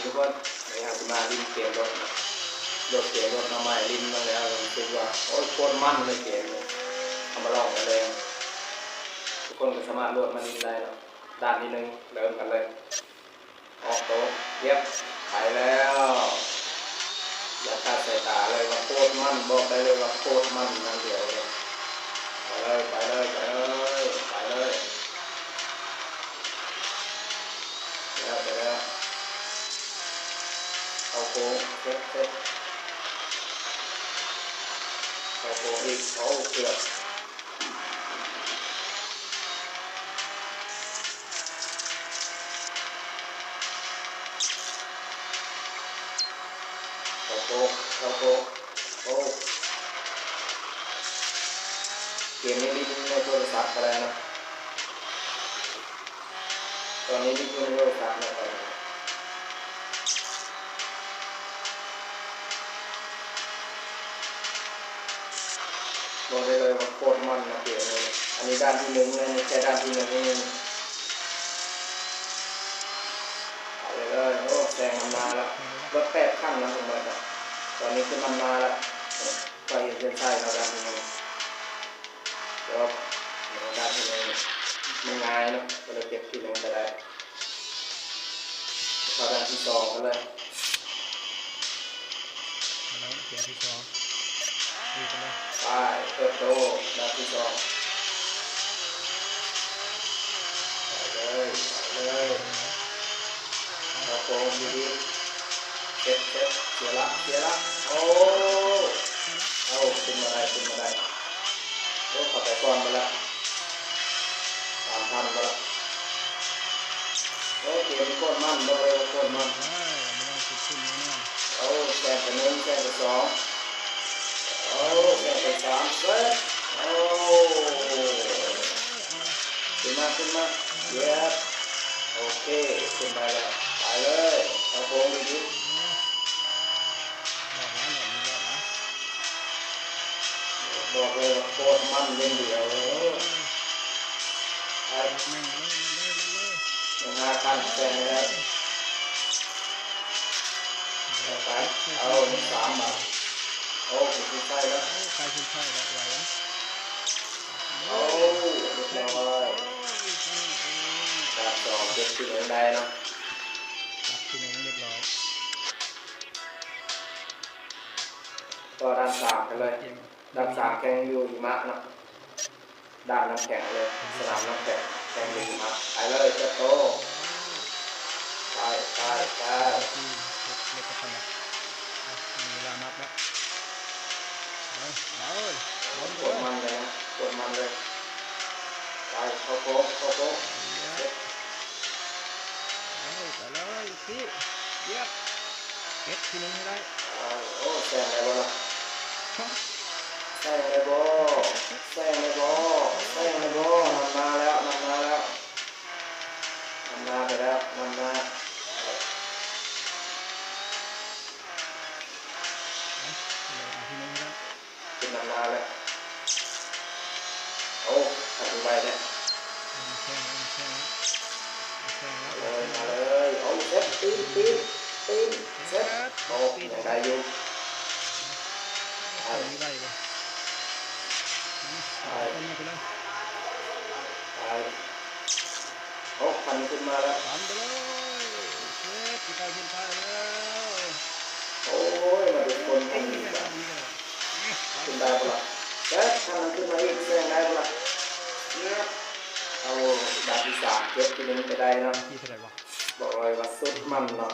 ทุกคนนี่ครับมาลิ้นเกมรถเกมรถน้ำใหม่ลิ้นมาแล้วรู้สึกว่าโอ้ยโคตรมันเลยเกมเลยทำมาลองกันเลยทุกคนก็สามารถโหลดมันได้เนาะด้านนี้นึงเริ่มกันเลยออกโต๊ะเย็บไปแล้วอย่าคาดสายตาเลยว่าโคตรมันบอกได้เลยว่าโคตรมันนั่นเดียวเลยไปเลยแล้วเอาโค้งเซ็ตเอาโค้งอีกเอาเกือบเอาโค้งโอ้เกมนี้ดิ้นในโทรศัพท์อะไรนะตอนนี้ดิ้นในโทรศัพท์นะครับบอกได้เลยว่าโคตรมันนะเกมนี้อันนี้ด้านที่หนึ่งนะไม่ใช่ด้านที่หนึ่งนี่เอาเลยโอ้แซงมันมาแล้วรถ8 ขั้นนะผมบอกนะตอนนี้คือมันมาแล้วไปเห็นเส้นชัยเราด้านที่หนึ่งเดี๋ยวด้านที่หนึ่งมันง่ายเนาะก็เลยเก็บที่หนึ่งไปได้เข้าด้านที่2กันเลยเกียร์ที่2ดีกันเลยไปเติบโตด้านที่2ไปเลยเอาโค้งดีๆเซ็ตเสียละโอ้เอาขึ้นมาได้โอ้ขับไปก่อนมาละ3,000มาละโอ้เกมโคตรมันบอกเลยว่าโคตรมันเอาแซงไป1แซงไป2เอาแซงไป3เซ็ตโอ้ขึ้นมาเย้โอเคขึ้นไปแล้วไปเลยเอาโค้งดีๆบอกเลยว่าโคตรมันเล่นเดียวไอ้5 ขั้นแซงได้ไปเอา3 มาโอ้ขึ้นใช่แล้วใครขึ้นใช่แล้วไว้แล้วโอ้เรียบร้อยด้าน2เก็บที่ไหนได้เนาะตัดที่ไหนเรียบร้อยต่อด้าน3กันเลยด้าน3แข่งอยู่หิมะเนาะด้านน้ำแข็งเลยสนามน้ำแข็งแข่งอยู่หิมะไปเลยเจ้าโตไปเรียกกันนะมีเวลานับแล้วกดมันเลยนะกดมันเลยไปเข้าโค้งไปเลยพี่เย็บเก็บที่นึงให้ได้โอ้แซงได้บ่ล่ะแซงได้บ่นำมาแล้วนำมาไปแล้วนำมาขึ้นนำมาแล้วโอ้ขับไปเนี่ยมาเลยโอ้เซ็ตตีนเซ็ตโอ้ยังได้อยู่ไปโอ้พันขึ้นมาแล้วทำไปเลยเซ็ตที่ใครขึ้นไปแล้วโอ้ยมาดูคนขึ้นได้ปะล่ะเซ็ตถ้ามันขึ้นมาอีกแซงได้ปะล่ะเอาดาบที่3เก็บที่นึงไปได้นะบอกเลยว่าสุดมันเนาะ